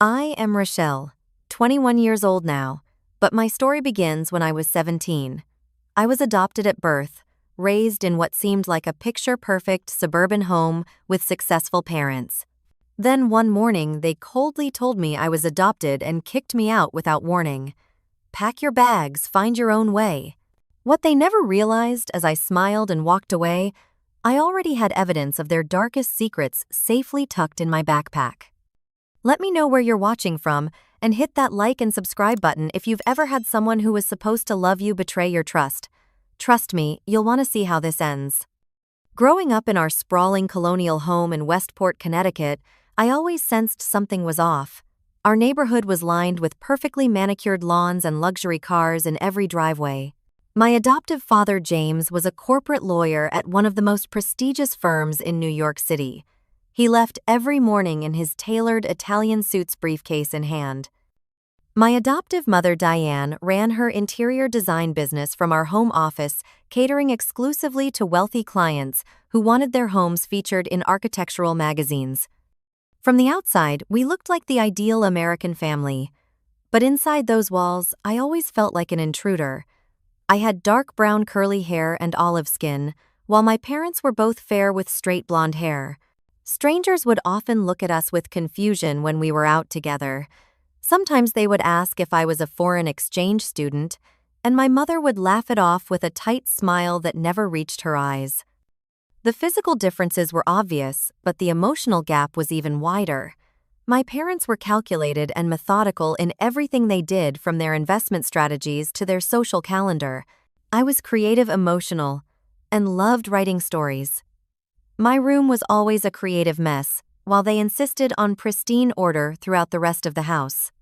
I am Rochelle, 21 years old now, but my story begins when I was 17. I was adopted at birth, raised in what seemed like a picture-perfect suburban home with successful parents. Then one morning, they coldly told me I was adopted and kicked me out without warning. Pack your bags, find your own way. What they never realized as I smiled and walked away, I already had evidence of their darkest secrets safely tucked in my backpack. Let me know where you're watching from, and hit that like and subscribe button if you've ever had someone who was supposed to love you betray your trust. Trust me, you'll want to see how this ends. Growing up in our sprawling colonial home in Westport, Connecticut, I always sensed something was off. Our neighborhood was lined with perfectly manicured lawns and luxury cars in every driveway. My adoptive father, James, was a corporate lawyer at one of the most prestigious firms in New York City. He left every morning in his tailored Italian suits briefcase in hand. My adoptive mother, Diane, ran her interior design business from our home office, catering exclusively to wealthy clients who wanted their homes featured in architectural magazines. From the outside, we looked like the ideal American family. But inside those walls, I always felt like an intruder. I had dark brown curly hair and olive skin, while my parents were both fair with straight blonde hair. Strangers would often look at us with confusion when we were out together. Sometimes they would ask if I was a foreign exchange student, and my mother would laugh it off with a tight smile that never reached her eyes. The physical differences were obvious, but the emotional gap was even wider. My parents were calculated and methodical in everything they did, from their investment strategies to their social calendar. I was creative, emotional, and loved writing stories. My room was always a creative mess, while they insisted on pristine order throughout the rest of the house.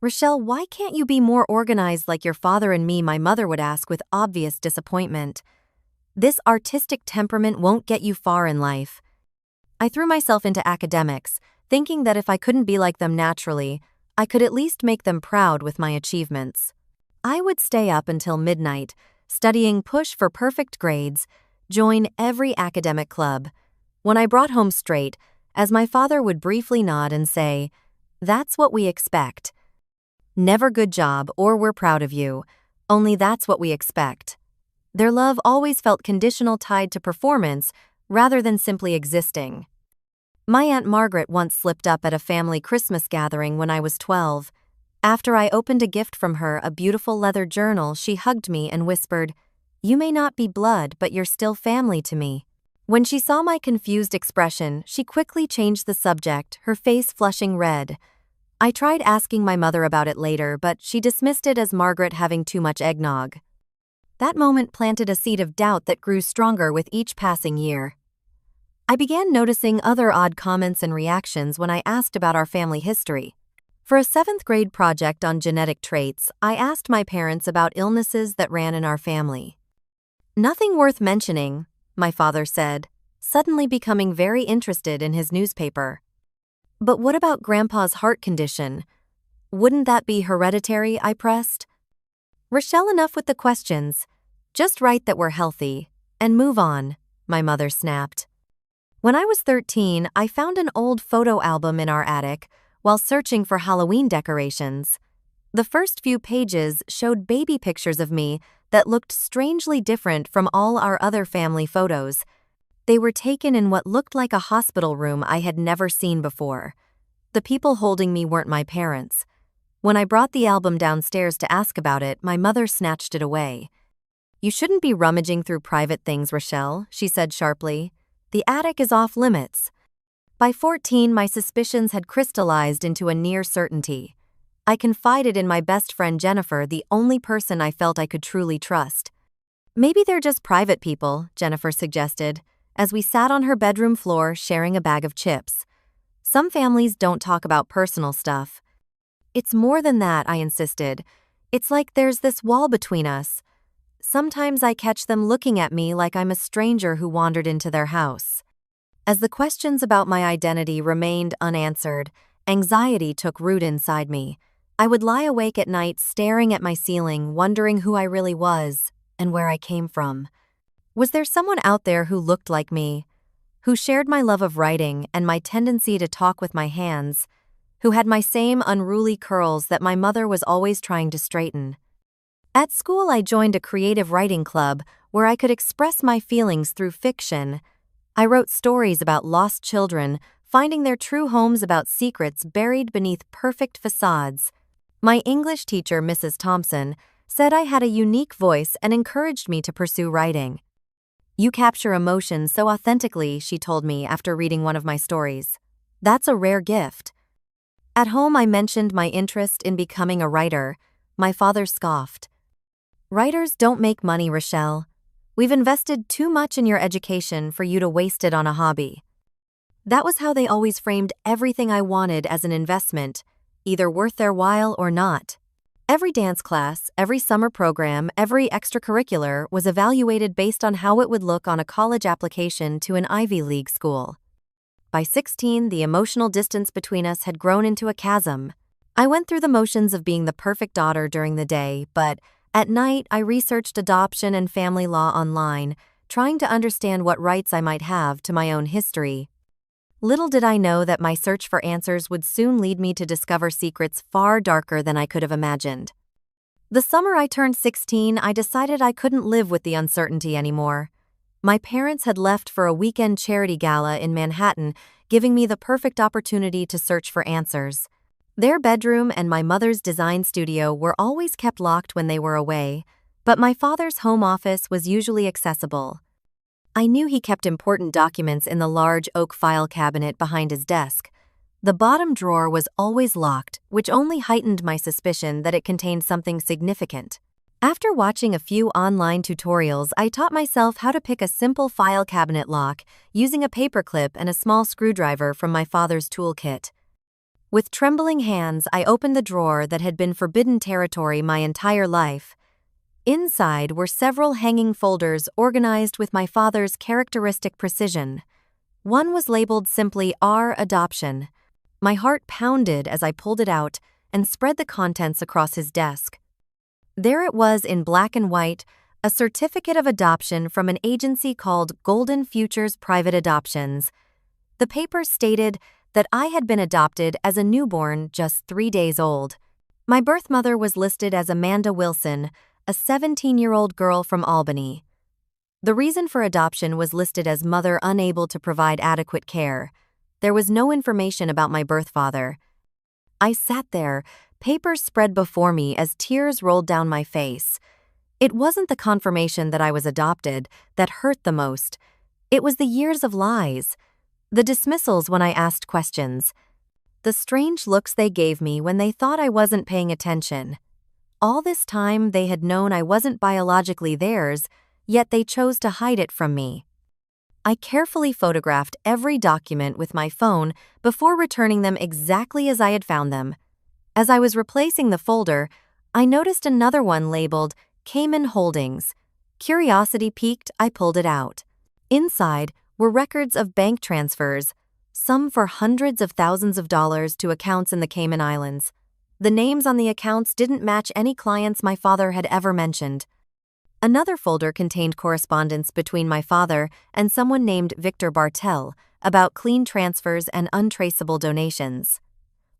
"Rochelle, why can't you be more organized like your father and me?" my mother would ask with obvious disappointment. "This artistic temperament won't get you far in life." I threw myself into academics, thinking that if I couldn't be like them naturally, I could at least make them proud with my achievements. I would stay up until midnight, studying, push for perfect grades, join every academic club. When I brought home straight, as my father would briefly nod and say, "That's what we expect. Never good job or we're proud of you, only that's what we expect." Their love always felt conditional, tied to performance rather than simply existing. My Aunt Margaret once slipped up at a family Christmas gathering when I was 12. After I opened a gift from her, a beautiful leather journal, she hugged me and whispered, "You may not be blood, but you're still family to me." When she saw my confused expression, she quickly changed the subject, her face flushing red. I tried asking my mother about it later, but she dismissed it as Margaret having too much eggnog. That moment planted a seed of doubt that grew stronger with each passing year. I began noticing other odd comments and reactions when I asked about our family history. For a 7th grade project on genetic traits, I asked my parents about illnesses that ran in our family. "Nothing worth mentioning," my father said, suddenly becoming very interested in his newspaper. "But what about Grandpa's heart condition? Wouldn't that be hereditary?" I pressed. "Rochelle, enough with the questions. Just write that we're healthy, and move on," my mother snapped. When I was 13, I found an old photo album in our attic while searching for Halloween decorations. The first few pages showed baby pictures of me that looked strangely different from all our other family photos. They were taken in what looked like a hospital room I had never seen before. The people holding me weren't my parents. When I brought the album downstairs to ask about it, my mother snatched it away. "You shouldn't be rummaging through private things, Rochelle," she said sharply. "The attic is off limits." By 14, my suspicions had crystallized into a near certainty. I confided in my best friend Jennifer, the only person I felt I could truly trust. "Maybe they're just private people," Jennifer suggested, as we sat on her bedroom floor sharing a bag of chips. "Some families don't talk about personal stuff." "It's more than that," I insisted. "It's like there's this wall between us. Sometimes I catch them looking at me like I'm a stranger who wandered into their house." As the questions about my identity remained unanswered, anxiety took root inside me. I would lie awake at night staring at my ceiling, wondering who I really was and where I came from. Was there someone out there who looked like me, who shared my love of writing and my tendency to talk with my hands? who had my same unruly curls that my mother was always trying to straighten. At school, I joined a creative writing club where I could express my feelings through fiction. I wrote stories about lost children, finding their true homes, about secrets buried beneath perfect facades. My English teacher, Mrs. Thompson, said I had a unique voice and encouraged me to pursue writing. "You capture emotions so authentically," she told me after reading one of my stories. "That's a rare gift." At home, I mentioned my interest in becoming a writer. My father scoffed. "Writers don't make money, Rochelle. We've invested too much in your education for you to waste it on a hobby." That was how they always framed everything I wanted, as an investment, either worth their while or not. Every dance class, every summer program, every extracurricular was evaluated based on how it would look on a college application to an Ivy League school. By 16, the emotional distance between us had grown into a chasm. I went through the motions of being the perfect daughter during the day, but at night I researched adoption and family law online, trying to understand what rights I might have to my own history. Little did I know that my search for answers would soon lead me to discover secrets far darker than I could have imagined. The summer I turned 16, I decided I couldn't live with the uncertainty anymore. My parents had left for a weekend charity gala in Manhattan, giving me the perfect opportunity to search for answers. Their bedroom and my mother's design studio were always kept locked when they were away, but my father's home office was usually accessible. I knew he kept important documents in the large oak file cabinet behind his desk. The bottom drawer was always locked, which only heightened my suspicion that it contained something significant. After watching a few online tutorials, I taught myself how to pick a simple file cabinet lock using a paperclip and a small screwdriver from my father's toolkit. With trembling hands, I opened the drawer that had been forbidden territory my entire life. Inside were several hanging folders organized with my father's characteristic precision. One was labeled simply "R Adoption." My heart pounded as I pulled it out and spread the contents across his desk. There it was in black and white, a certificate of adoption from an agency called Golden Futures Private Adoptions. The paper stated that I had been adopted as a newborn just 3 days old. My birth mother was listed as Amanda Wilson, a 17-year-old girl from Albany. The reason for adoption was listed as mother unable to provide adequate care. There was no information about my birth father. I sat there, papers spread before me as tears rolled down my face. It wasn't the confirmation that I was adopted that hurt the most. It was the years of lies, the dismissals when I asked questions, the strange looks they gave me when they thought I wasn't paying attention. All this time, they had known I wasn't biologically theirs, yet they chose to hide it from me. I carefully photographed every document with my phone before returning them exactly as I had found them. As I was replacing the folder, I noticed another one labeled Cayman Holdings. Curiosity piqued, I pulled it out. Inside were records of bank transfers, some for hundreds of thousands of dollars to accounts in the Cayman Islands. The names on the accounts didn't match any clients my father had ever mentioned. Another folder contained correspondence between my father and someone named Victor Bartel about clean transfers and untraceable donations.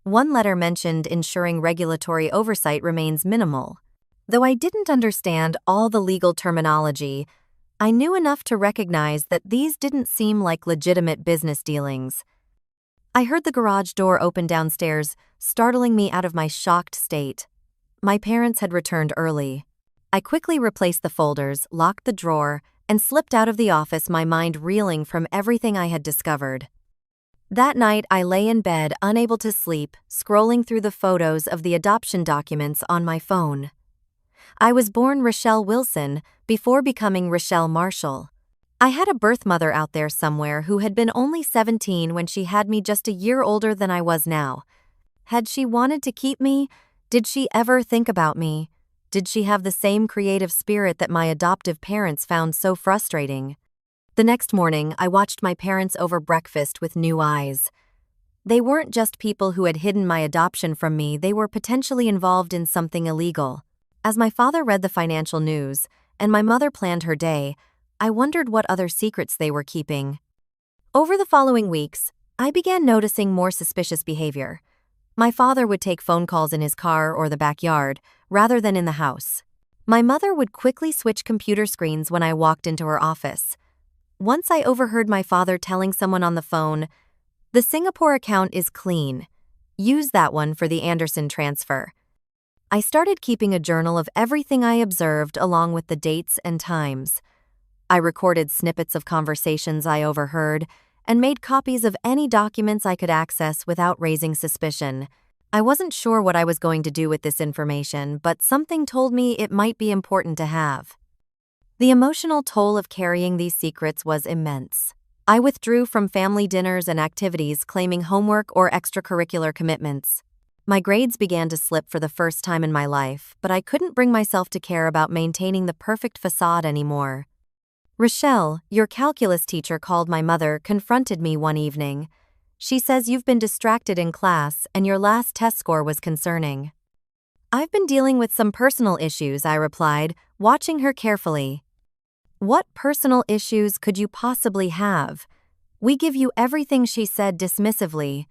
One letter mentioned ensuring regulatory oversight remains minimal. Though I didn't understand all the legal terminology, I knew enough to recognize that these didn't seem like legitimate business dealings. I heard the garage door open downstairs, startling me out of my shocked state. My parents had returned early. I quickly replaced the folders, locked the drawer, and slipped out of the office, my mind reeling from everything I had discovered. That night, I lay in bed, unable to sleep, scrolling through the photos of the adoption documents on my phone. I was born Rochelle Wilson before becoming Rochelle Marshall. I had a birth mother out there somewhere who had been only 17 when she had me, just a year older than I was now. Had she wanted to keep me? Did she ever think about me? Did she have the same creative spirit that my adoptive parents found so frustrating? The next morning, I watched my parents over breakfast with new eyes. They weren't just people who had hidden my adoption from me, they were potentially involved in something illegal. As my father read the financial news, and my mother planned her day, I wondered what other secrets they were keeping. Over the following weeks, I began noticing more suspicious behavior. My father would take phone calls in his car or the backyard, rather than in the house. My mother would quickly switch computer screens when I walked into her office. Once I overheard my father telling someone on the phone, "The Singapore account is clean. Use that one for the Anderson transfer." I started keeping a journal of everything I observed along with the dates and times. I recorded snippets of conversations I overheard and made copies of any documents I could access without raising suspicion. I wasn't sure what I was going to do with this information, but something told me it might be important to have. The emotional toll of carrying these secrets was immense. I withdrew from family dinners and activities claiming homework or extracurricular commitments. My grades began to slip for the first time in my life, but I couldn't bring myself to care about maintaining the perfect facade anymore. Rochelle, your calculus teacher, called my mother, confronted me one evening. She says you've been distracted in class and your last test score was concerning. I've been dealing with some personal issues, I replied, watching her carefully. What personal issues could you possibly have? We give you everything, she said dismissively.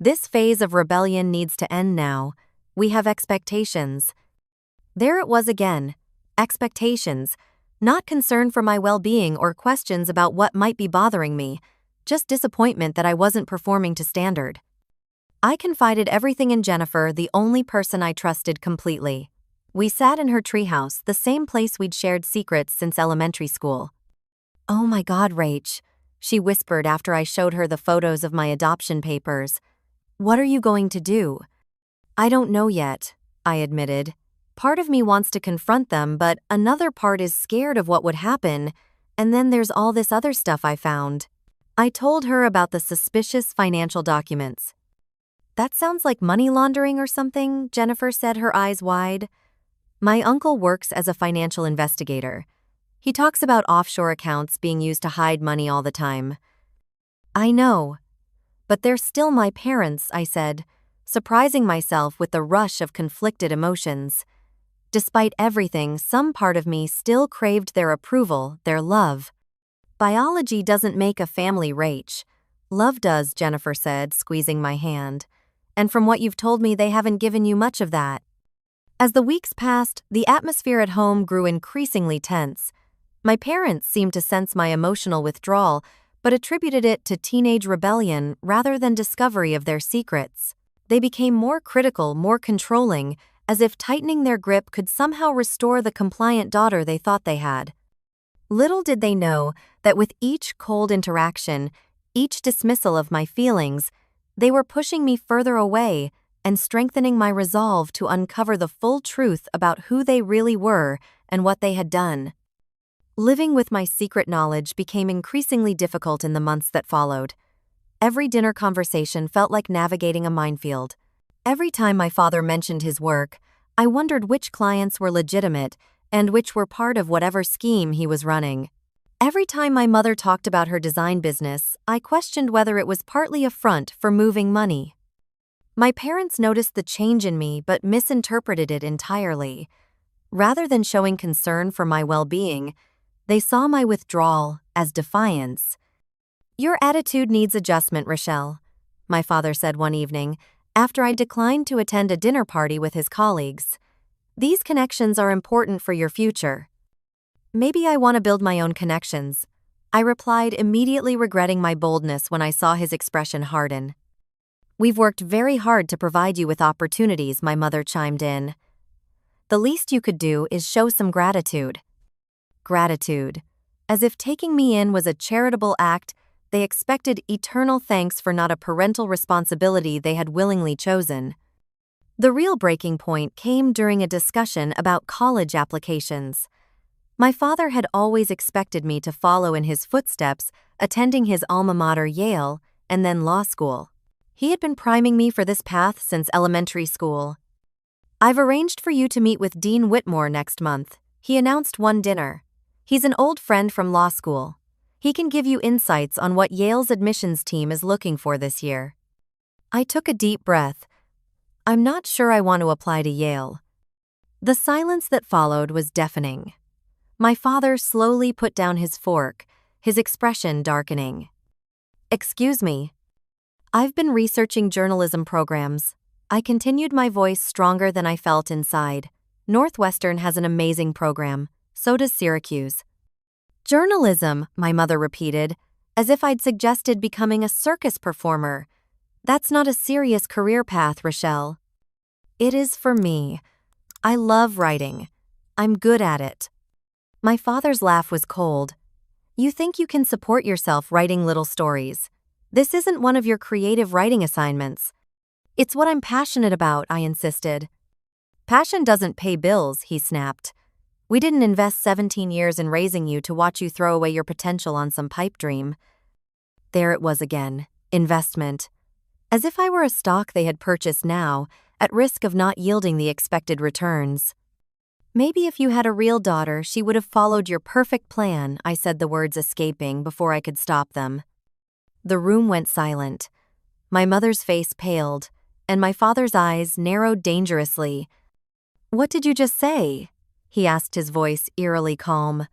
This phase of rebellion needs to end now. We have expectations. There it was again. Expectations. Not concern for my well-being or questions about what might be bothering me. Just disappointment that I wasn't performing to standard. I confided everything in Jennifer, the only person I trusted completely. We sat in her treehouse, the same place we'd shared secrets since elementary school. "Oh my God, Rach," she whispered after I showed her the photos of my adoption papers. "What are you going to do?" "I don't know yet," I admitted. Part of me wants to confront them, but another part is scared of what would happen, and then there's all this other stuff I found. I told her about the suspicious financial documents. "That sounds like money laundering or something," Jennifer said, her eyes wide. "My uncle works as a financial investigator. He talks about offshore accounts being used to hide money all the time." "I know. But they're still my parents," I said, surprising myself with the rush of conflicted emotions. Despite everything, some part of me still craved their approval, their love. "Biology doesn't make a family, Rach. Love does," Jennifer said, squeezing my hand. "And from what you've told me, they haven't given you much of that." As the weeks passed, the atmosphere at home grew increasingly tense. My parents seemed to sense my emotional withdrawal, but attributed it to teenage rebellion rather than discovery of their secrets. They became more critical, more controlling, as if tightening their grip could somehow restore the compliant daughter they thought they had. Little did they know that with each cold interaction, each dismissal of my feelings, they were pushing me further away and strengthening my resolve to uncover the full truth about who they really were and what they had done. Living with my secret knowledge became increasingly difficult in the months that followed. Every dinner conversation felt like navigating a minefield. Every time my father mentioned his work, I wondered which clients were legitimate and which were part of whatever scheme he was running. Every time my mother talked about her design business, I questioned whether it was partly a front for moving money. My parents noticed the change in me but misinterpreted it entirely. Rather than showing concern for my well-being, they saw my withdrawal as defiance. "Your attitude needs adjustment, Rochelle," my father said one evening, after I declined to attend a dinner party with his colleagues. "These connections are important for your future." "Maybe I want to build my own connections," I replied, immediately regretting my boldness when I saw his expression harden. "We've worked very hard to provide you with opportunities," my mother chimed in. "The least you could do is show some gratitude." Gratitude. As if taking me in was a charitable act, they expected eternal thanks for not a parental responsibility they had willingly chosen. The real breaking point came during a discussion about college applications. My father had always expected me to follow in his footsteps, attending his alma mater, Yale, and then law school. He had been priming me for this path since elementary school. "I've arranged for you to meet with Dean Whitmore next month," he announced one dinner. "He's an old friend from law school. He can give you insights on what Yale's admissions team is looking for this year." I took a deep breath. I'm not sure I want to apply to Yale. The silence that followed was deafening. My father slowly put down his fork, his expression darkening. "Excuse me. I've been researching journalism programs," I continued, my voice stronger than I felt inside. Northwestern has an amazing program. So does Syracuse. Journalism, my mother repeated, as if I'd suggested becoming a circus performer. That's not a serious career path, Rochelle. It is for me. I love writing. I'm good at it. My father's laugh was cold. You think you can support yourself writing little stories? This isn't one of your creative writing assignments. It's what I'm passionate about, I insisted. Passion doesn't pay bills, he snapped. We didn't invest 17 years in raising you to watch you throw away your potential on some pipe dream. There it was again, investment. As if I were a stock they had purchased now, at risk of not yielding the expected returns. Maybe if you had a real daughter, she would have followed your perfect plan, I said, the words escaping before I could stop them. The room went silent. My mother's face paled, and my father's eyes narrowed dangerously. What did you just say? He asked, his voice eerily calm.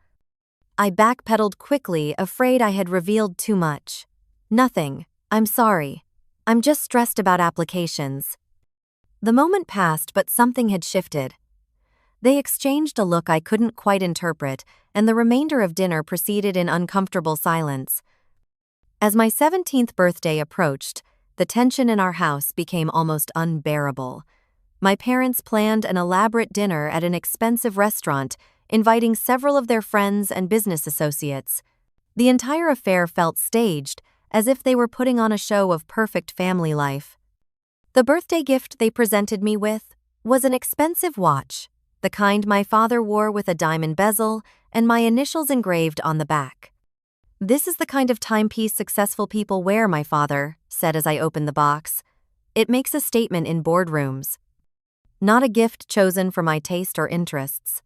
I backpedaled quickly, afraid I had revealed too much. Nothing. I'm sorry. I'm just stressed about applications. The moment passed, but something had shifted. They exchanged a look I couldn't quite interpret, and the remainder of dinner proceeded in uncomfortable silence. As my 17th birthday approached, the tension in our house became almost unbearable. My parents planned an elaborate dinner at an expensive restaurant, inviting several of their friends and business associates. The entire affair felt staged, as if they were putting on a show of perfect family life. The birthday gift they presented me with was an expensive watch, the kind my father wore with a diamond bezel and my initials engraved on the back. This is the kind of timepiece successful people wear, my father said as I opened the box. It makes a statement in boardrooms. Not a gift chosen for my taste or interests.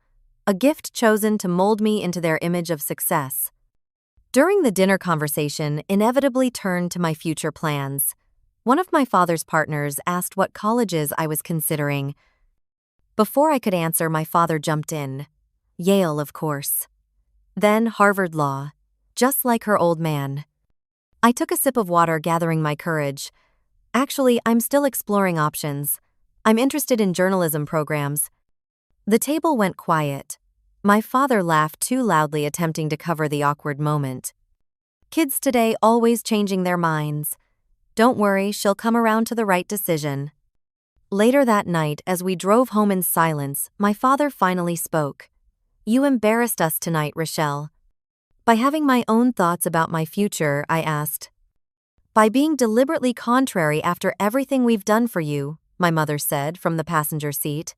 A gift chosen to mold me into their image of success. During the dinner conversation inevitably turned to my future plans. One of my father's partners asked what colleges I was considering. Before I could answer, my father jumped in. Yale, of course. Then Harvard Law, just like her old man. I took a sip of water, gathering my courage. Actually, I'm still exploring options. I'm interested in journalism programs. The table went quiet. My father laughed too loudly, attempting to cover the awkward moment. Kids today always changing their minds. Don't worry, she'll come around to the right decision. Later that night, as we drove home in silence, my father finally spoke. You embarrassed us tonight, Rochelle. By having my own thoughts about my future, I asked. By being deliberately contrary after everything we've done for you, my mother said from the passenger seat.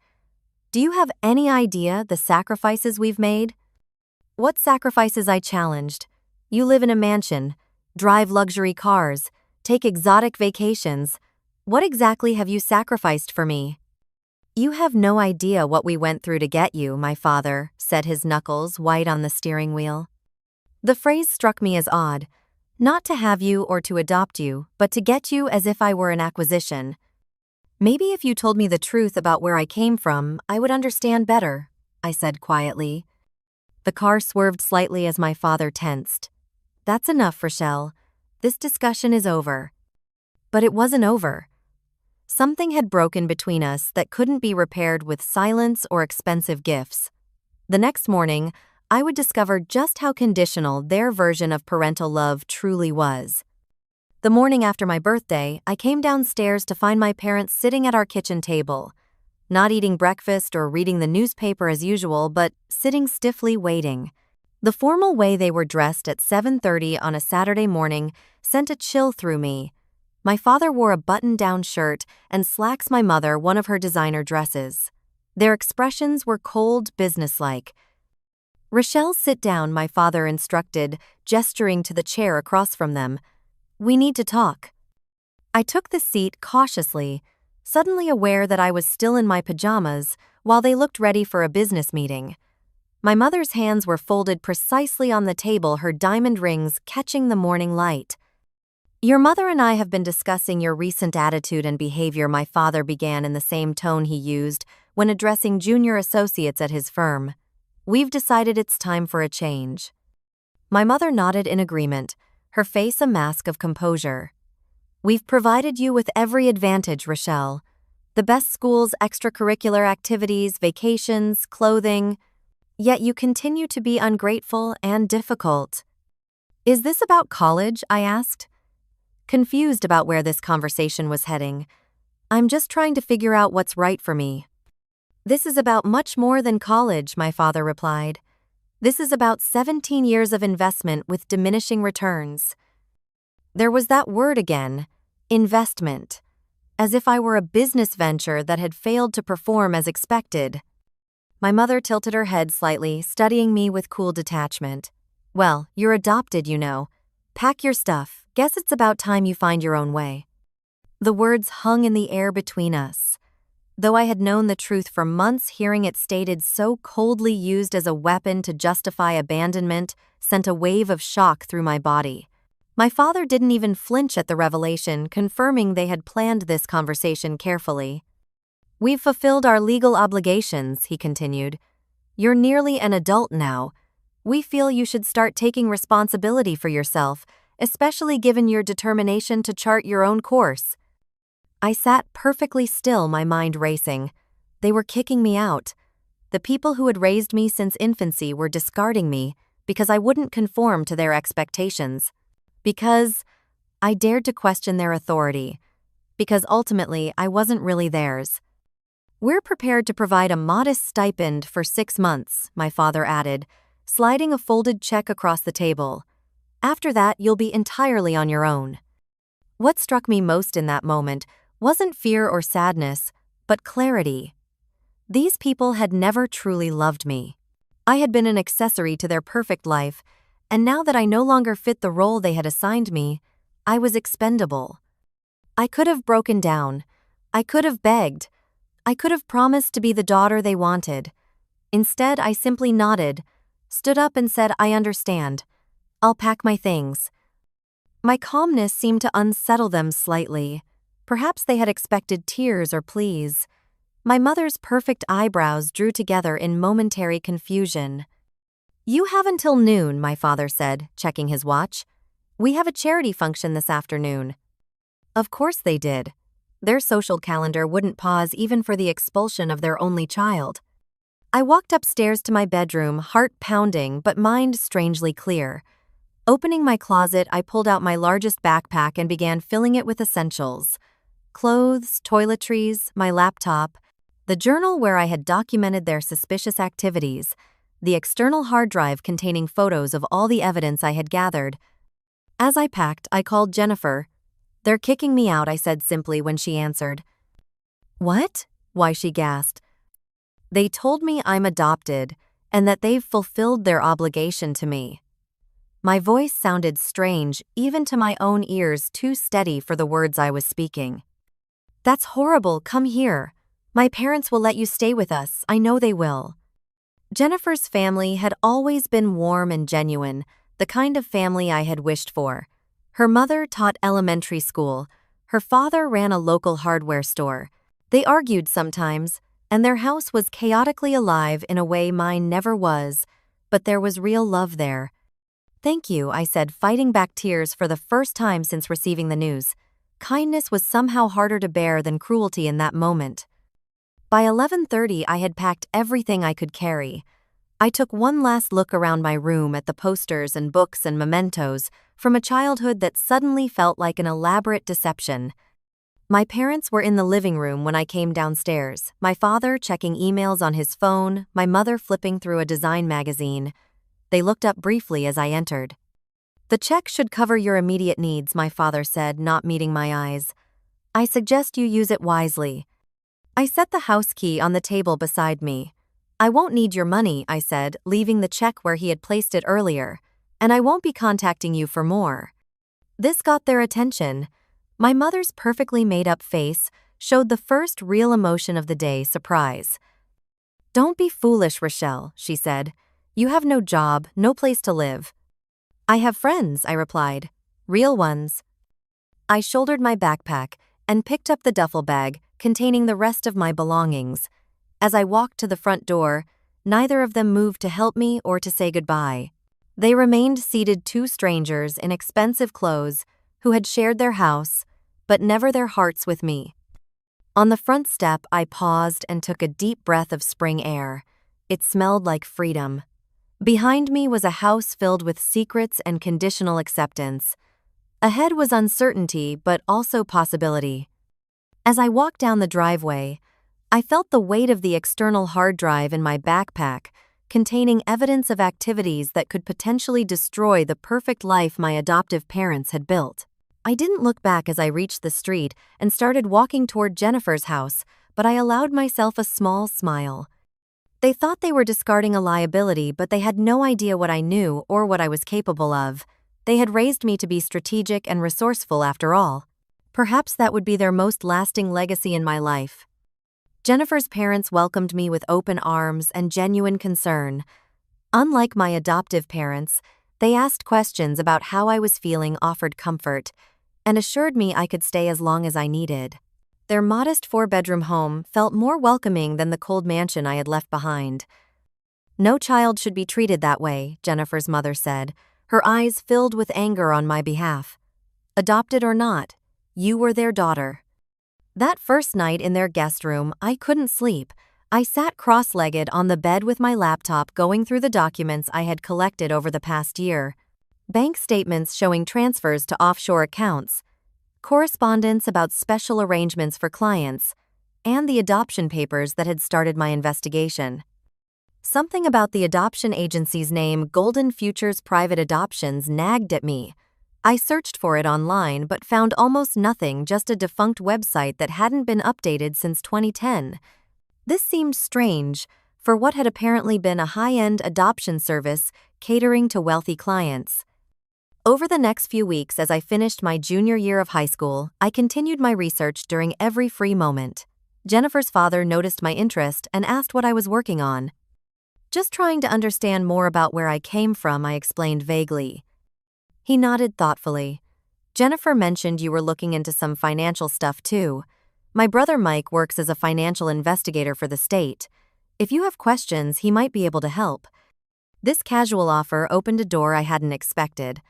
Do you have any idea the sacrifices we've made? What sacrifices? I challenged. You live in a mansion, drive luxury cars, take exotic vacations. What exactly have you sacrificed for me? You have no idea what we went through to get you, my father said, his knuckles white on the steering wheel. The phrase struck me as odd. Not to have you or to adopt you, but to get you, as if I were an acquisition. Maybe if you told me the truth about where I came from, I would understand better, I said quietly. The car swerved slightly as my father tensed. That's enough, Rochelle. This discussion is over. But it wasn't over. Something had broken between us that couldn't be repaired with silence or expensive gifts. The next morning, I would discover just how conditional their version of parental love truly was. The morning after my birthday, I came downstairs to find my parents sitting at our kitchen table, not eating breakfast or reading the newspaper as usual, but sitting stiffly waiting. The formal way they were dressed at 7:30 on a Saturday morning sent a chill through me. My father wore a button-down shirt and slacks, my mother one of her designer dresses. Their expressions were cold, businesslike. Rochelle, sit down, my father instructed, gesturing to the chair across from them. We need to talk. I took the seat cautiously, suddenly aware that I was still in my pajamas while they looked ready for a business meeting. My mother's hands were folded precisely on the table, her diamond rings catching the morning light. Your mother and I have been discussing your recent attitude and behavior, my father began in the same tone he used when addressing junior associates at his firm. We've decided it's time for a change. My mother nodded in agreement, her face a mask of composure. We've provided you with every advantage, Rochelle. The best schools, extracurricular activities, vacations, clothing. Yet you continue to be ungrateful and difficult. Is this about college? I asked, confused about where this conversation was heading. I'm just trying to figure out what's right for me. This is about much more than college, my father replied. This is about 17 years of investment with diminishing returns. There was that word again, investment, as if I were a business venture that had failed to perform as expected. My mother tilted her head slightly, studying me with cool detachment. Well, you're adopted, you know. Pack your stuff. Guess it's about time you find your own way. The words hung in the air between us. Though I had known the truth for months, hearing it stated so coldly, used as a weapon to justify abandonment, sent a wave of shock through my body. My father didn't even flinch at the revelation, confirming they had planned this conversation carefully. We've fulfilled our legal obligations, he continued. You're nearly an adult now. We feel you should start taking responsibility for yourself, especially given your determination to chart your own course. I sat perfectly still, my mind racing. They were kicking me out. The people who had raised me since infancy were discarding me because I wouldn't conform to their expectations. Because I dared to question their authority. Because ultimately I wasn't really theirs. We're prepared to provide a modest stipend for 6 months, my father added, sliding a folded check across the table. After that, you'll be entirely on your own. What struck me most in that moment wasn't fear or sadness, but clarity. These people had never truly loved me. I had been an accessory to their perfect life, and now that I no longer fit the role they had assigned me, I was expendable. I could have broken down. I could have begged. I could have promised to be the daughter they wanted. Instead, I simply nodded, stood up and said, I understand. I'll pack my things. My calmness seemed to unsettle them slightly. Perhaps they had expected tears or pleas. My mother's perfect eyebrows drew together in momentary confusion. You have until noon, my father said, checking his watch. We have a charity function this afternoon. Of course they did. Their social calendar wouldn't pause even for the expulsion of their only child. I walked upstairs to my bedroom, heart pounding but mind strangely clear. Opening my closet, I pulled out my largest backpack and began filling it with essentials. Clothes, toiletries, my laptop, the journal where I had documented their suspicious activities, the external hard drive containing photos of all the evidence I had gathered. As I packed, I called Jennifer. They're kicking me out, I said simply when she answered. What? Why, she gasped. They told me I'm adopted and that they've fulfilled their obligation to me. My voice sounded strange, even to my own ears, too steady for the words I was speaking. That's horrible, come here. My parents will let you stay with us, I know they will. Jennifer's family had always been warm and genuine, the kind of family I had wished for. Her mother taught elementary school. Her father ran a local hardware store. They argued sometimes, and their house was chaotically alive in a way mine never was, but there was real love there. Thank you, I said, fighting back tears for the first time since receiving the news. Kindness was somehow harder to bear than cruelty in that moment. By 11:30, I had packed everything I could carry. I took one last look around my room at the posters and books and mementos from a childhood that suddenly felt like an elaborate deception. My parents were in the living room when I came downstairs, my father checking emails on his phone, my mother flipping through a design magazine. They looked up briefly as I entered. The check should cover your immediate needs, my father said, not meeting my eyes. I suggest you use it wisely. I set the house key on the table beside me. I won't need your money, I said, leaving the check where he had placed it earlier, and I won't be contacting you for more. This got their attention. My mother's perfectly made-up face showed the first real emotion of the day, surprise. Don't be foolish, Rochelle, she said. You have no job, no place to live. I have friends, I replied. Real ones. I shouldered my backpack and picked up the duffel bag containing the rest of my belongings. As I walked to the front door, neither of them moved to help me or to say goodbye. They remained seated, two strangers in expensive clothes who had shared their house, but never their hearts with me. On the front step, I paused and took a deep breath of spring air. It smelled like freedom. Behind me was a house filled with secrets and conditional acceptance. Ahead was uncertainty, but also possibility. As I walked down the driveway, I felt the weight of the external hard drive in my backpack, containing evidence of activities that could potentially destroy the perfect life my adoptive parents had built. I didn't look back as I reached the street and started walking toward Jennifer's house, but I allowed myself a small smile. They thought they were discarding a liability, but they had no idea what I knew or what I was capable of. They had raised me to be strategic and resourceful after all. Perhaps that would be their most lasting legacy in my life. Jennifer's parents welcomed me with open arms and genuine concern. Unlike my adoptive parents, they asked questions about how I was feeling, offered comfort, and assured me I could stay as long as I needed. Their modest 4-bedroom home felt more welcoming than the cold mansion I had left behind. "No child should be treated that way," Jennifer's mother said, her eyes filled with anger on my behalf. "Adopted or not, you were their daughter." That first night in their guest room, I couldn't sleep. I sat cross-legged on the bed with my laptop going through the documents I had collected over the past year. Bank statements showing transfers to offshore accounts, correspondence about special arrangements for clients, and the adoption papers that had started my investigation. Something about the adoption agency's name, Golden Futures Private Adoptions, nagged at me. I searched for it online but found almost nothing, just a defunct website that hadn't been updated since 2010. This seemed strange for what had apparently been a high-end adoption service catering to wealthy clients. Over the next few weeks, as I finished my junior year of high school, I continued my research during every free moment. Jennifer's father noticed my interest and asked what I was working on. "Just trying to understand more about where I came from," I explained vaguely. He nodded thoughtfully. "Jennifer mentioned you were looking into some financial stuff too. My brother Mike works as a financial investigator for the state. If you have questions, he might be able to help." This casual offer opened a door I hadn't expected.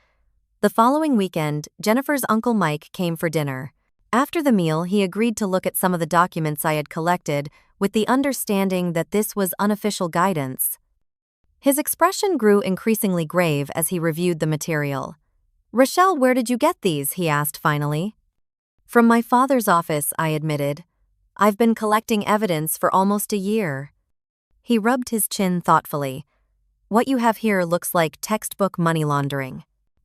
The following weekend, Jennifer's Uncle Mike came for dinner. After the meal, he agreed to look at some of the documents I had collected, with the understanding that this was unofficial guidance. His expression grew increasingly grave as he reviewed the material. "Rochelle, where did you get these?" he asked finally. "From my father's office," I admitted. "I've been collecting evidence for almost a year." He rubbed his chin thoughtfully. "What you have here looks like textbook money laundering.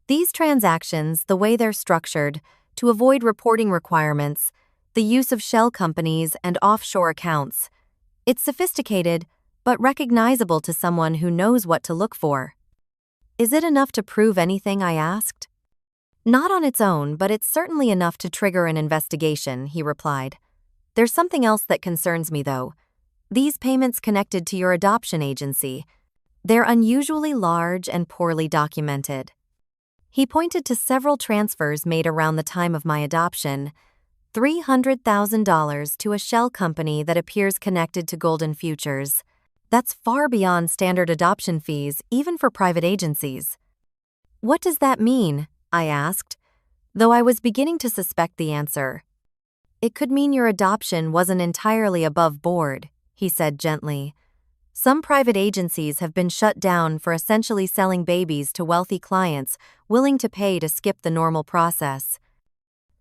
These transactions, the way they're structured, to avoid reporting requirements, the use of shell companies and offshore accounts. It's sophisticated, but recognizable to someone who knows what to look for." "Is it enough to prove anything?" I asked. "Not on its own, but it's certainly enough to trigger an investigation," he replied. "There's something else that concerns me, though. These payments connected to your adoption agency. They're unusually large and poorly documented." He pointed to several transfers made around the time of my adoption. $300,000 to a shell company that appears connected to Golden Futures. That's far beyond standard adoption fees, even for private agencies. "What does that mean?" I asked, though I was beginning to suspect the answer. "It could mean your adoption wasn't entirely above board," he said gently. "Some private agencies have been shut down for essentially selling babies to wealthy clients willing to pay to skip the normal process."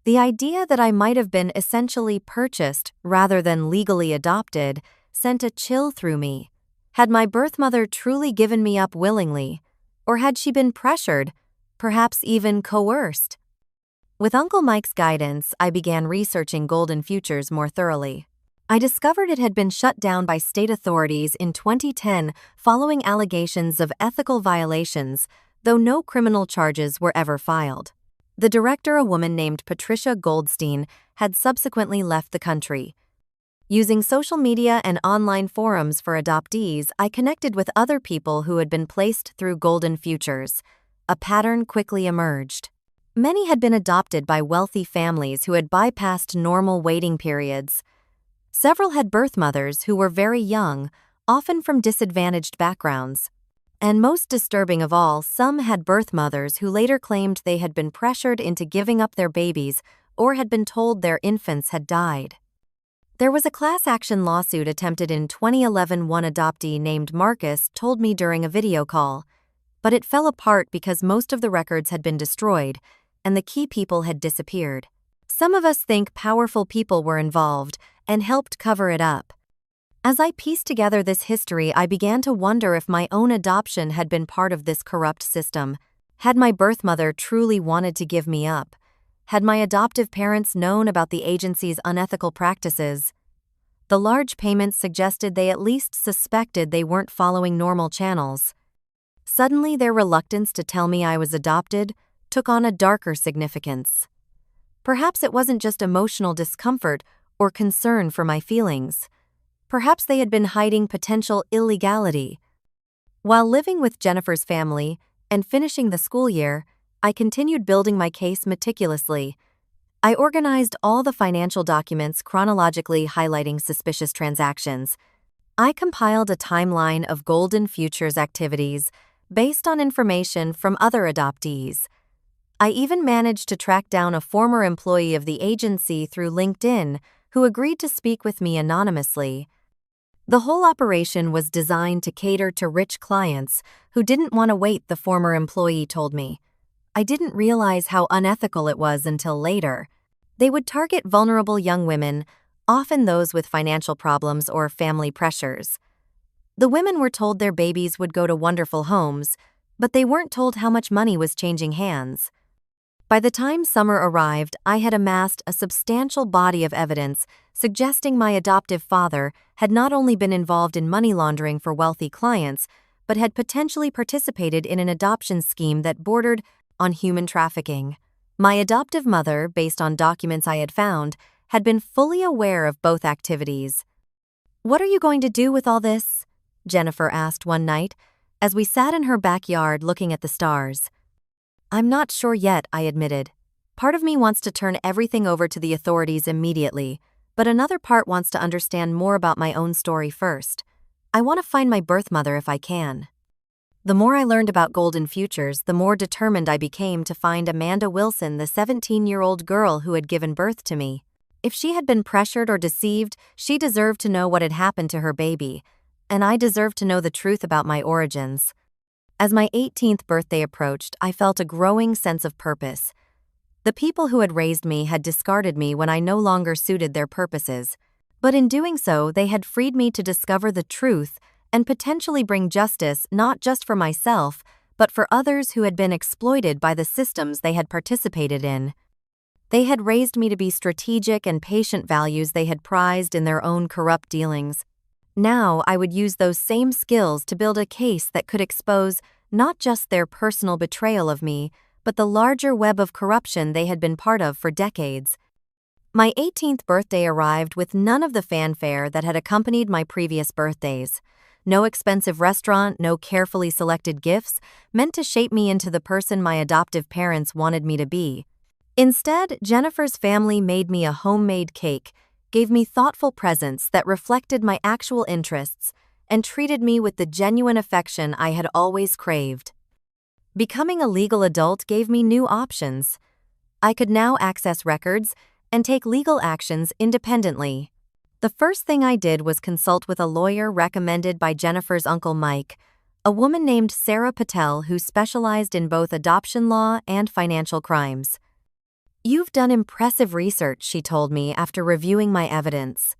The idea that I might have been essentially purchased rather than legally adopted sent a chill through me. Had my birth mother truly given me up willingly, or had she been pressured, perhaps even coerced? With Uncle Mike's guidance, I began researching Golden Futures more thoroughly. I discovered it had been shut down by state authorities in 2010 following allegations of ethical violations, though no criminal charges were ever filed. The director, a woman named Patricia Goldstein, had subsequently left the country. Using social media and online forums for adoptees, I connected with other people who had been placed through Golden Futures. A pattern quickly emerged. Many had been adopted by wealthy families who had bypassed normal waiting periods. Several had birth mothers who were very young, often from disadvantaged backgrounds. And most disturbing of all, some had birth mothers who later claimed they had been pressured into giving up their babies or had been told their infants had died. There was a class action lawsuit attempted in 2011. One adoptee named Marcus told me during a video call, but it fell apart because most of the records had been destroyed and the key people had disappeared. Some of us think powerful people were involved and helped cover it up. As I pieced together this history, I began to wonder if my own adoption had been part of this corrupt system. Had my birth mother truly wanted to give me up? Had my adoptive parents known about the agency's unethical practices? The large payments suggested they at least suspected they weren't following normal channels. Suddenly, their reluctance to tell me I was adopted took on a darker significance. Perhaps it wasn't just emotional discomfort or concern for my feelings. Perhaps they had been hiding potential illegality. While living with Jennifer's family and finishing the school year, I continued building my case meticulously. I organized all the financial documents chronologically highlighting suspicious transactions. I compiled a timeline of Golden Futures activities based on information from other adoptees. I even managed to track down a former employee of the agency through LinkedIn who agreed to speak with me anonymously. The whole operation was designed to cater to rich clients who didn't want to wait, the former employee told me. I didn't realize how unethical it was until later. They would target vulnerable young women, often those with financial problems or family pressures. The women were told their babies would go to wonderful homes, but they weren't told how much money was changing hands. By the time summer arrived, I had amassed a substantial body of evidence suggesting my adoptive father had not only been involved in money laundering for wealthy clients, but had potentially participated in an adoption scheme that bordered on human trafficking. My adoptive mother, based on documents I had found, had been fully aware of both activities. "What are you going to do with all this?" Jennifer asked one night, as we sat in her backyard looking at the stars. "I'm not sure yet," I admitted. "Part of me wants to turn everything over to the authorities immediately, but another part wants to understand more about my own story first. I want to find my birth mother if I can." The more I learned about Golden Futures, the more determined I became to find Amanda Wilson, the 17-year-old girl who had given birth to me. If she had been pressured or deceived, she deserved to know what had happened to her baby, and I deserved to know the truth about my origins. As my 18th birthday approached, I felt a growing sense of purpose. The people who had raised me had discarded me when I no longer suited their purposes, but in doing so, they had freed me to discover the truth and potentially bring justice not just for myself, but for others who had been exploited by the systems they had participated in. They had raised me to be strategic and patient, values they had prized in their own corrupt dealings. Now I would use those same skills to build a case that could expose not just their personal betrayal of me, but the larger web of corruption they had been part of for decades. My 18th birthday arrived with none of the fanfare that had accompanied my previous birthdays. No expensive restaurant, no carefully selected gifts meant to shape me into the person my adoptive parents wanted me to be. Instead, Jennifer's family made me a homemade cake, gave me thoughtful presents that reflected my actual interests, and treated me with the genuine affection I had always craved. Becoming a legal adult gave me new options. I could now access records and take legal actions independently. The first thing I did was consult with a lawyer recommended by Jennifer's uncle Mike, a woman named Sarah Patel who specialized in both adoption law and financial crimes. "You've done impressive research," she told me after reviewing my evidence.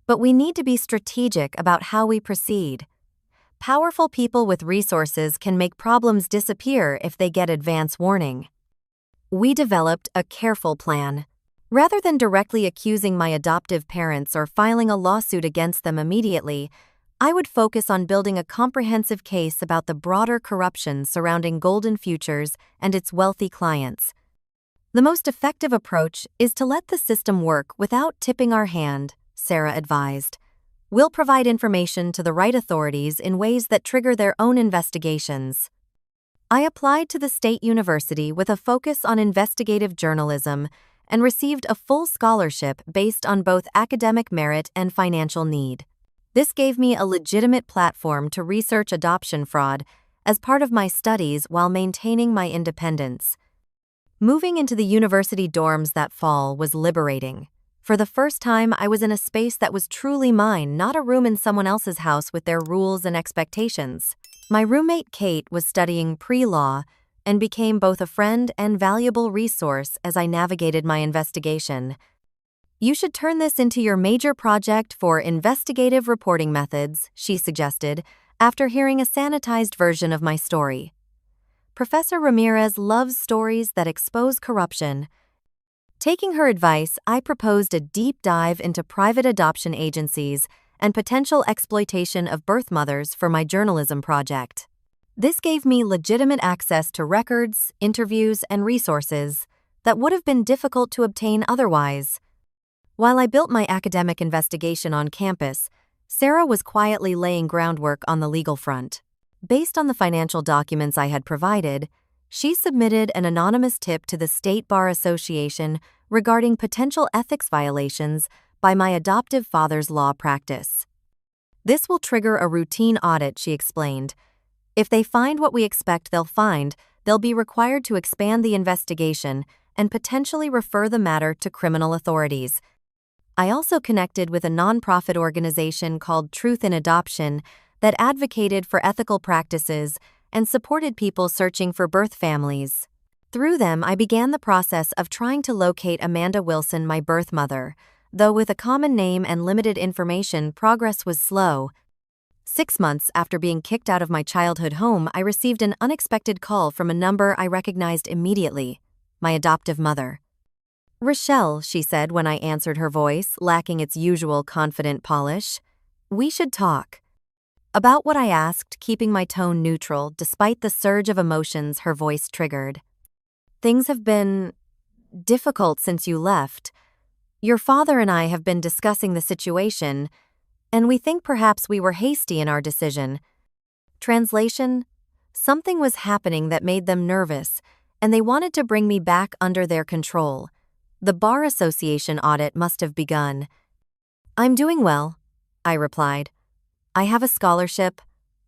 "But we need to be strategic about how we proceed. Powerful people with resources can make problems disappear if they get advance warning." We developed a careful plan. Rather than directly accusing my adoptive parents or filing a lawsuit against them immediately, I would focus on building a comprehensive case about the broader corruption surrounding Golden Futures and its wealthy clients. "The most effective approach is to let the system work without tipping our hand," Sarah advised. "We'll provide information to the right authorities in ways that trigger their own investigations." I applied to the State University with a focus on investigative journalism and received a full scholarship based on both academic merit and financial need. This gave me a legitimate platform to research adoption fraud as part of my studies while maintaining my independence. Moving into the university dorms that fall was liberating. For the first time, I was in a space that was truly mine, not a room in someone else's house with their rules and expectations. My roommate Kate was studying pre-law and became both a friend and valuable resource as I navigated my investigation. "You should turn this into your major project for investigative reporting methods," she suggested, after hearing a sanitized version of my story. Professor Ramirez loves stories that expose corruption. Taking her advice, I proposed a deep dive into private adoption agencies and potential exploitation of birth mothers for my journalism project. This gave me legitimate access to records, interviews, and resources that would have been difficult to obtain otherwise. While I built my academic investigation on campus, Sarah was quietly laying groundwork on the legal front. Based on the financial documents I had provided, she submitted an anonymous tip to the State Bar Association regarding potential ethics violations by my adoptive father's law practice. "This will trigger a routine audit," she explained. "If they find what we expect they'll find, they'll be required to expand the investigation and potentially refer the matter to criminal authorities." I also connected with a nonprofit organization called Truth in Adoption that advocated for ethical practices and supported people searching for birth families. Through them, I began the process of trying to locate Amanda Wilson, my birth mother. Though with a common name and limited information, progress was slow. 6 months after being kicked out of my childhood home, I received an unexpected call from a number I recognized immediately: my adoptive mother. "Rochelle," she said when I answered her voice, lacking its usual confident polish. "We should talk." About what I asked, keeping my tone neutral despite the surge of emotions her voice triggered. "Things have been difficult since you left. Your father and I have been discussing the situation, and we think perhaps we were hasty in our decision." Translation: something was happening that made them nervous, and they wanted to bring me back under their control. The Bar Association audit must have begun. "I'm doing well," I replied. "I have a scholarship,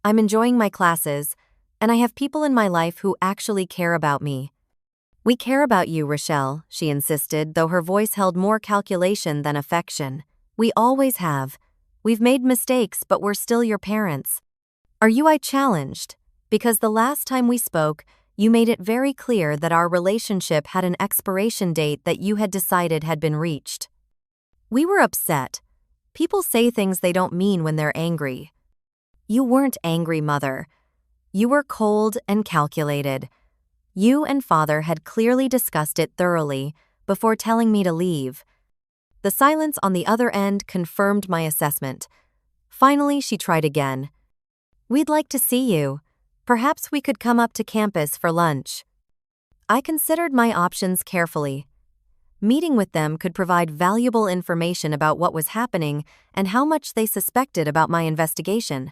I'm enjoying my classes, and I have people in my life who actually care about me." "We care about you, Rochelle," she insisted, though her voice held more calculation than affection. "We always have. We've made mistakes, but we're still your parents." "Are you?" I challenged, because the last time we spoke, you made it very clear that our relationship had an expiration date that you had decided had been reached. We were upset. People say things they don't mean when they're angry. "You weren't angry, Mother. You were cold and calculated. You and Father had clearly discussed it thoroughly before telling me to leave." The silence on the other end confirmed my assessment. Finally, she tried again. "We'd like to see you. Perhaps we could come up to campus for lunch." I considered my options carefully. Meeting with them could provide valuable information about what was happening and how much they suspected about my investigation.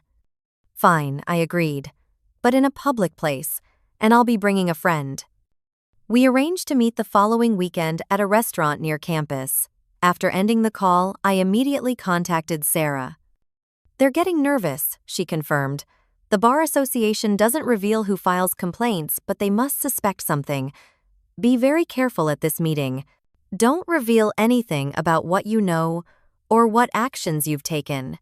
"Fine," I agreed, "but in a public place, and I'll be bringing a friend." We arranged to meet the following weekend at a restaurant near campus. After ending the call, I immediately contacted Sarah. "They're getting nervous," she confirmed. "The Bar Association doesn't reveal who files complaints, but they must suspect something. Be very careful at this meeting. Don't reveal anything about what you know or what actions you've taken."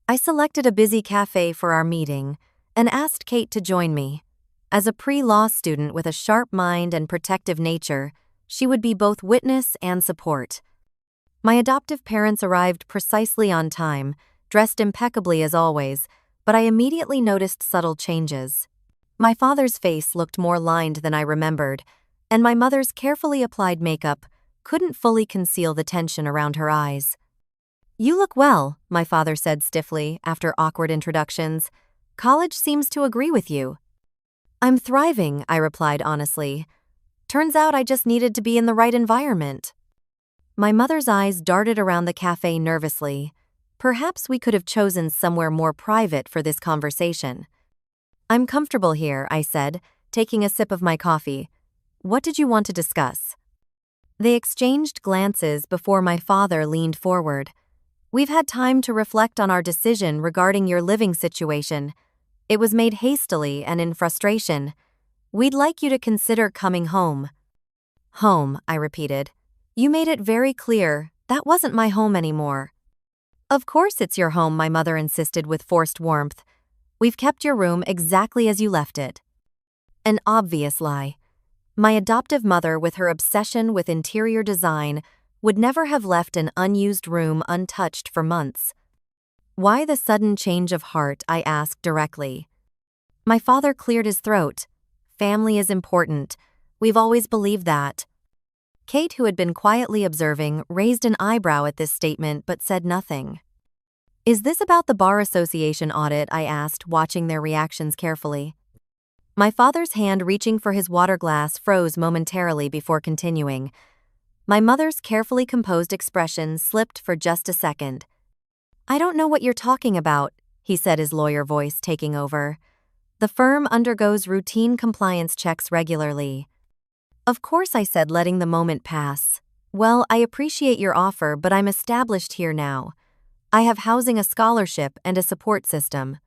I selected a busy cafe for our meeting and asked Kate to join me. As a pre-law student with a sharp mind and protective nature, she would be both witness and support. My adoptive parents arrived precisely on time, dressed impeccably as always, but I immediately noticed subtle changes. My father's face looked more lined than I remembered, and my mother's carefully applied makeup couldn't fully conceal the tension around her eyes. "You look well," my father said stiffly after awkward introductions. "College seems to agree with you." "I'm thriving," I replied honestly. "Turns out I just needed to be in the right environment." My mother's eyes darted around the cafe nervously. Perhaps we could have chosen somewhere more private for this conversation. "I'm comfortable here," I said, taking a sip of my coffee. "What did you want to discuss?" They exchanged glances before my father leaned forward. "We've had time to reflect on our decision regarding your living situation. It was made hastily and in frustration. We'd like you to consider coming home." "Home," I repeated. "You made it very clear That wasn't my home anymore. Of course it's your home, my mother insisted with forced warmth. We've kept your room exactly as you left it. An obvious lie. My adoptive mother, with her obsession with interior design, would never have left an unused room untouched for months. Why the sudden change of heart? I asked directly. My father cleared his throat. Family is important. We've always believed that. Kate, who had been quietly observing, raised an eyebrow at this statement but said nothing. Is this about the Bar Association audit? I asked, watching their reactions carefully. My father's hand reaching for his water glass froze momentarily before continuing. My mother's carefully composed expression slipped for just a second. I don't know what you're talking about, he said, his lawyer voice taking over. The firm undergoes routine compliance checks regularly. Of course, I said, letting the moment pass. Well, I appreciate your offer, but I'm established here now. I have housing, a scholarship, and a support system.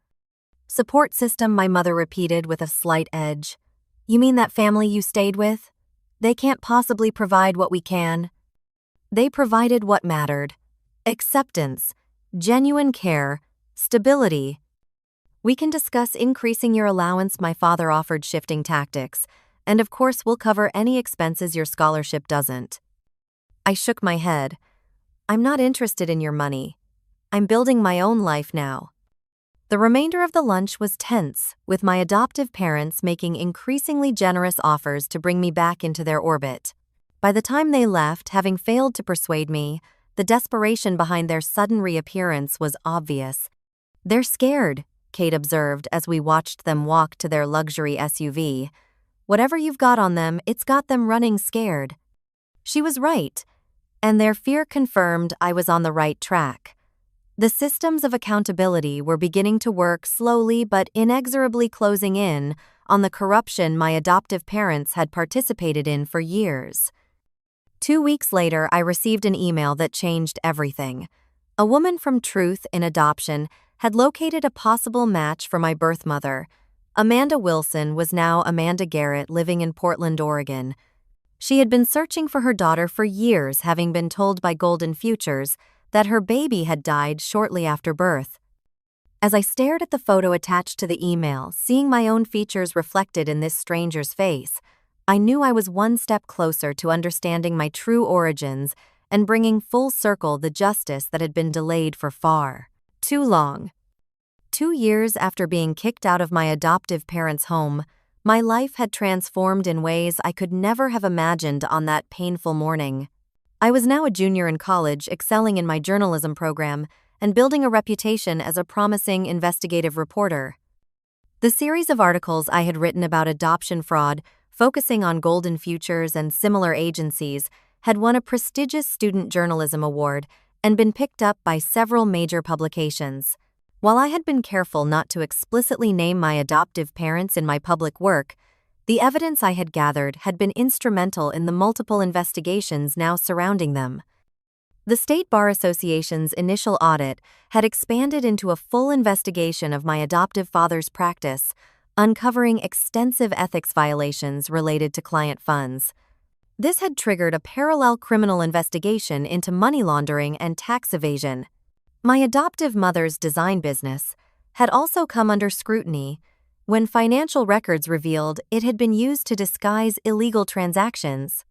Support system, my mother repeated with a slight edge. You mean that family you stayed with? They can't possibly provide what we can. They provided what mattered. Acceptance, genuine care, stability. We can discuss increasing your allowance, my father offered, shifting tactics, and of course we'll cover any expenses your scholarship doesn't. I shook my head. I'm not interested in your money. I'm building my own life now. The remainder of the lunch was tense, with my adoptive parents making increasingly generous offers to bring me back into their orbit. By the time they left, having failed to persuade me, the desperation behind their sudden reappearance was obvious. They're scared, Kate observed as we watched them walk to their luxury SUV. Whatever you've got on them, it's got them running scared. She was right, and their fear confirmed I was on the right track. The systems of accountability were beginning to work, slowly but inexorably closing in on the corruption my adoptive parents had participated in for years. 2 weeks later, I received an email that changed everything. A woman from Truth in Adoption had located a possible match for my birth mother. Amanda Wilson was now Amanda Garrett, living in Portland, Oregon. She had been searching for her daughter for years, having been told by Golden Futures that her baby had died shortly after birth. As I stared at the photo attached to the email, seeing my own features reflected in this stranger's face, I knew I was one step closer to understanding my true origins and bringing full circle the justice that had been delayed for far too long. 2 years after being kicked out of my adoptive parents' home, my life had transformed in ways I could never have imagined on that painful morning. I was now a junior in college, excelling in my journalism program and building a reputation as a promising investigative reporter. The series of articles I had written about adoption fraud, focusing on Golden Futures and similar agencies, had won a prestigious student journalism award and been picked up by several major publications. While I had been careful not to explicitly name my adoptive parents in my public work, the evidence I had gathered had been instrumental in the multiple investigations now surrounding them. The State Bar Association's initial audit had expanded into a full investigation of my adoptive father's practice, uncovering extensive ethics violations related to client funds. This had triggered a parallel criminal investigation into money laundering and tax evasion. My adoptive mother's design business had also come under scrutiny when financial records revealed it had been used to disguise illegal transactions.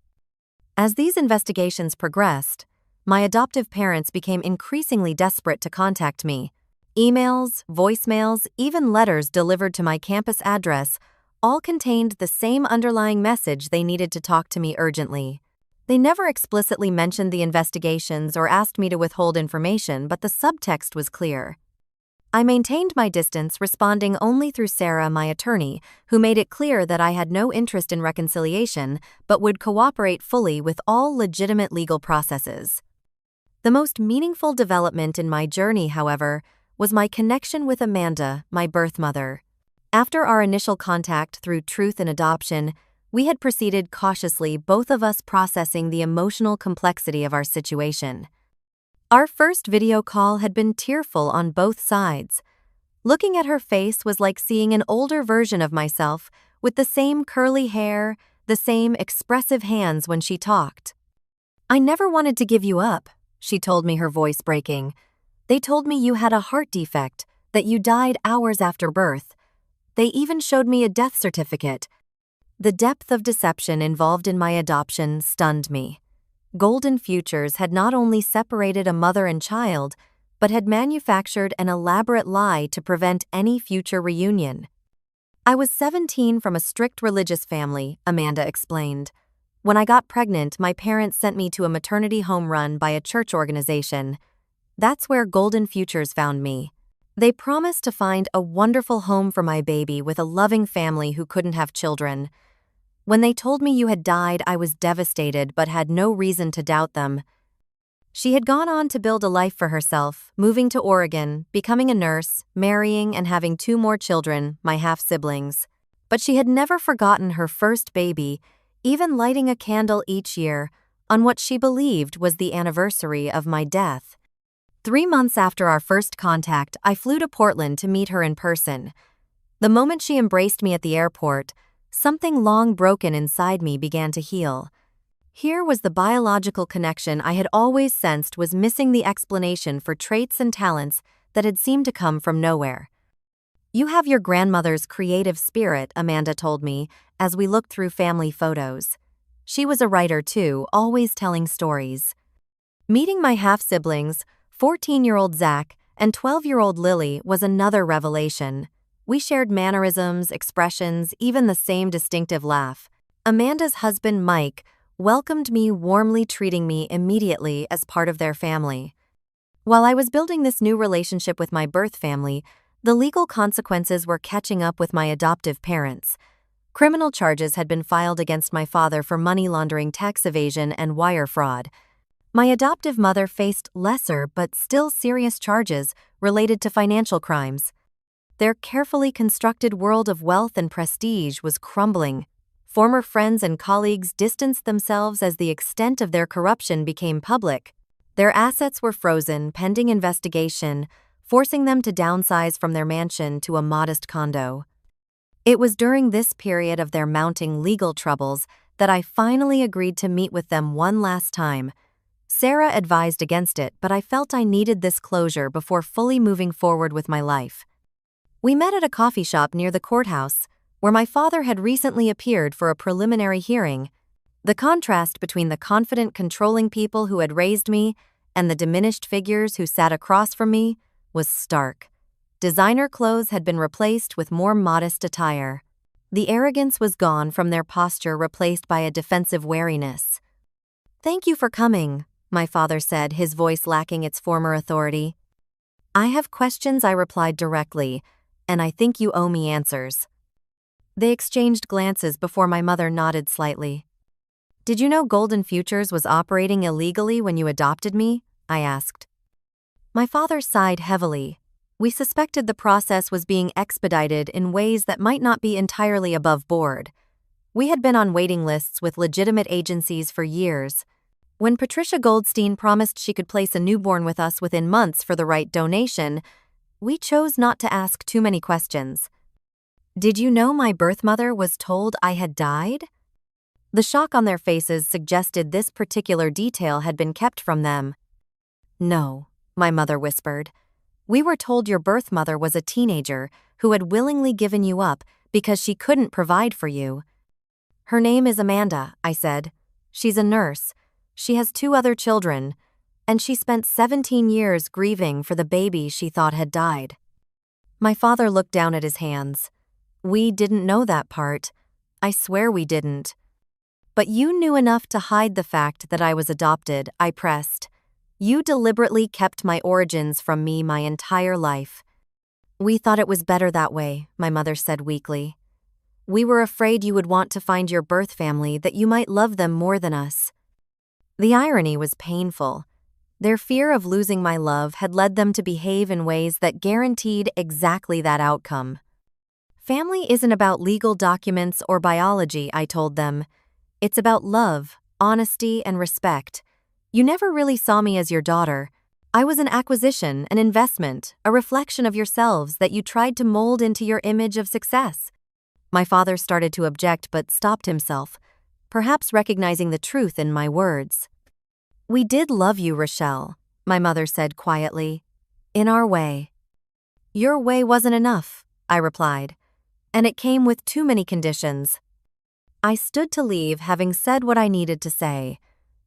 As these investigations progressed, my adoptive parents became increasingly desperate to contact me. Emails, voicemails, even letters delivered to my campus address all contained the same underlying message: they needed to talk to me urgently. They never explicitly mentioned the investigations or asked me to withhold information, but the subtext was clear. I maintained my distance, responding only through Sarah, my attorney, who made it clear that I had no interest in reconciliation but would cooperate fully with all legitimate legal processes. The most meaningful development in my journey, however, was my connection with Amanda, my birth mother. After our initial contact through Truth in Adoption, we had proceeded cautiously, both of us processing the emotional complexity of our situation. Our first video call had been tearful on both sides. Looking at her face was like seeing an older version of myself, with the same curly hair, the same expressive hands when she talked. I never wanted to give you up, she told me, her voice breaking. "They told me you had a heart defect, that you died hours after birth. They even showed me a death certificate." The depth of deception involved in my adoption stunned me. Golden Futures had not only separated a mother and child, but had manufactured an elaborate lie to prevent any future reunion. "I was 17 from a strict religious family," Amanda explained. "When I got pregnant, my parents sent me to a maternity home run by a church organization. That's where Golden Futures found me. They promised to find a wonderful home for my baby with a loving family who couldn't have children. When they told me you had died, I was devastated but had no reason to doubt them." She had gone on to build a life for herself, moving to Oregon, becoming a nurse, marrying and having 2 more children, my half-siblings. But she had never forgotten her first baby, even lighting a candle each year on what she believed was the anniversary of my death. 3 months after our first contact, I flew to Portland to meet her in person. The moment she embraced me at the airport, something long broken inside me began to heal. Here was the biological connection I had always sensed was missing the explanation for traits and talents that had seemed to come from nowhere. "You have your grandmother's creative spirit," Amanda told me as we looked through family photos. She was a writer too, always telling stories. Meeting my half-siblings, 14-year-old Zach and 12-year-old Lily, was another revelation. We shared mannerisms, expressions, even the same distinctive laugh. Amanda's husband, Mike, welcomed me warmly, treating me immediately as part of their family. While I was building this new relationship with my birth family, the legal consequences were catching up with my adoptive parents. Criminal charges had been filed against my father for money laundering, tax evasion, and wire fraud. My adoptive mother faced lesser but still serious charges related to financial crimes. Their carefully constructed world of wealth and prestige was crumbling. Former friends and colleagues distanced themselves as the extent of their corruption became public. Their assets were frozen pending investigation, forcing them to downsize from their mansion to a modest condo. It was during this period of their mounting legal troubles that I finally agreed to meet with them one last time. Sarah advised against it, but I felt I needed this closure before fully moving forward with my life. We met at a coffee shop near the courthouse, where my father had recently appeared for a preliminary hearing. The contrast between the confident, controlling people who had raised me and the diminished figures who sat across from me was stark. Designer clothes had been replaced with more modest attire. The arrogance was gone from their posture, replaced by a defensive wariness. "Thank you for coming," my father said, his voice lacking its former authority. "I have questions," I replied directly, "and I think you owe me answers." They exchanged glances before my mother nodded slightly. "Did you know Golden Futures was operating illegally when you adopted me?" I asked. My father sighed heavily. We suspected the process was being expedited in ways that might not be entirely above board. We had been on waiting lists with legitimate agencies for years. When Patricia Goldstein promised she could place a newborn with us within months for the right donation, we chose not to ask too many questions. "Did you know my birth mother was told I had died?" The shock on their faces suggested this particular detail had been kept from them. "No," my mother whispered. "We were told your birth mother was a teenager who had willingly given you up because she couldn't provide for you." "Her name is Amanda," I said. "She's a nurse. She has 2 other children, and she spent 17 years grieving for the baby she thought had died." My father looked down at his hands. "We didn't know that part. I swear we didn't." "But you knew enough to hide the fact that I was adopted," I pressed. "You deliberately kept my origins from me my entire life." "We thought it was better that way," my mother said weakly. "We were afraid you would want to find your birth family, that you might love them more than us." The irony was painful. Their fear of losing my love had led them to behave in ways that guaranteed exactly that outcome. "Family isn't about legal documents or biology," I told them. "It's about love, honesty, and respect. You never really saw me as your daughter. I was an acquisition, an investment, a reflection of yourselves that you tried to mold into your image of success." My father started to object but stopped himself, perhaps recognizing the truth in my words. "We did love you, Rochelle," my mother said quietly. "In our way." "Your way wasn't enough," I replied, "and it came with too many conditions." I stood to leave, having said what I needed to say.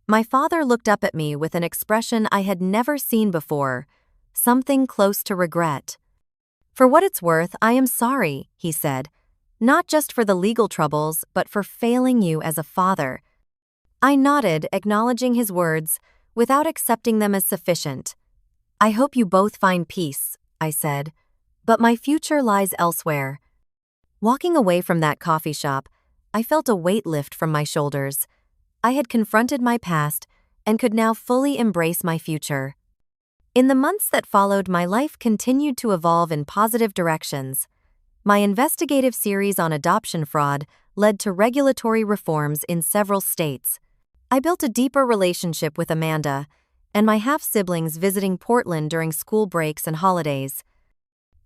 My father looked up at me with an expression I had never seen before, something close to regret. "For what it's worth, I am sorry," he said, "not just for the legal troubles, but for failing you as a father." I nodded, acknowledging his words, without accepting them as sufficient. "I hope you both find peace," I said, "but my future lies elsewhere." Walking away from that coffee shop, I felt a weight lift from my shoulders. I had confronted my past and could now fully embrace my future. In the months that followed, my life continued to evolve in positive directions. My investigative series on adoption fraud led to regulatory reforms in several states. I built a deeper relationship with Amanda and my half-siblings, visiting Portland during school breaks and holidays.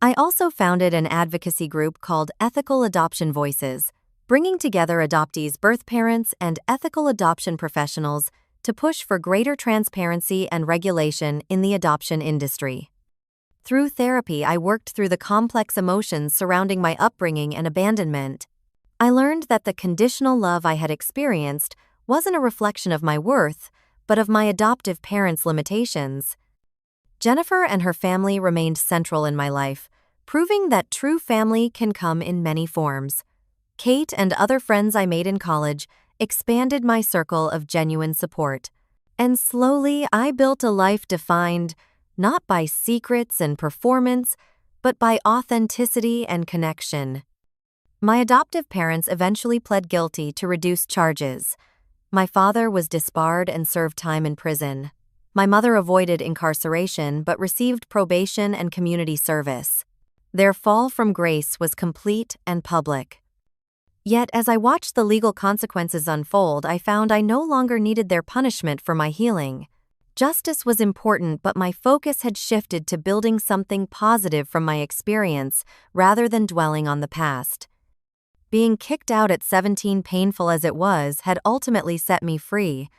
I also founded an advocacy group called Ethical Adoption Voices, bringing together adoptees' birth parents and ethical adoption professionals to push for greater transparency and regulation in the adoption industry. Through therapy, I worked through the complex emotions surrounding my upbringing and abandonment. I learned that the conditional love I had experienced wasn't a reflection of my worth, but of my adoptive parents' limitations. Jennifer and her family remained central in my life, proving that true family can come in many forms. Kate and other friends I made in college expanded my circle of genuine support. And slowly, I built a life defined not by secrets and performance, but by authenticity and connection. My adoptive parents eventually pled guilty to reduced charges. My father was disbarred and served time in prison. My mother avoided incarceration but received probation and community service. Their fall from grace was complete and public. Yet, as I watched the legal consequences unfold, I found I no longer needed their punishment for my healing. Justice was important, but my focus had shifted to building something positive from my experience rather than dwelling on the past. Being kicked out at 17, painful as it was, had ultimately set me free.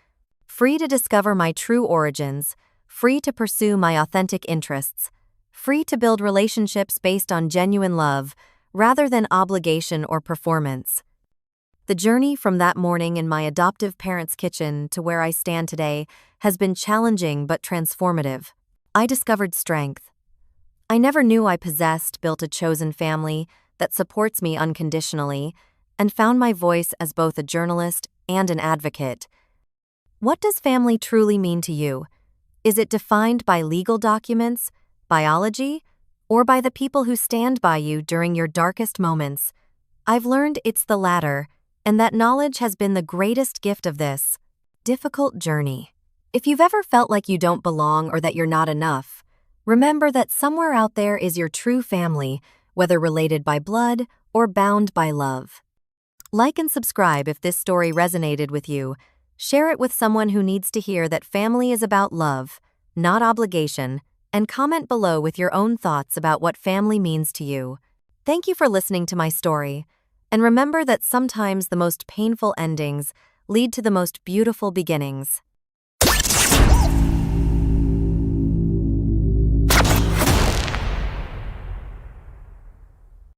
Free to discover my true origins, free to pursue my authentic interests, free to build relationships based on genuine love, rather than obligation or performance. The journey from that morning in my adoptive parents' kitchen to where I stand today has been challenging but transformative. I discovered strength I never knew I possessed, built a chosen family that supports me unconditionally, and found my voice as both a journalist and an advocate. What does family truly mean to you? Is it defined by legal documents, biology, or by the people who stand by you during your darkest moments? I've learned it's the latter, and that knowledge has been the greatest gift of this difficult journey. If you've ever felt like you don't belong or that you're not enough, remember that somewhere out there is your true family, whether related by blood or bound by love. Like and subscribe if this story resonated with you. Share it with someone who needs to hear that family is about love, not obligation, and comment below with your own thoughts about what family means to you. Thank you for listening to my story, and remember that sometimes the most painful endings lead to the most beautiful beginnings.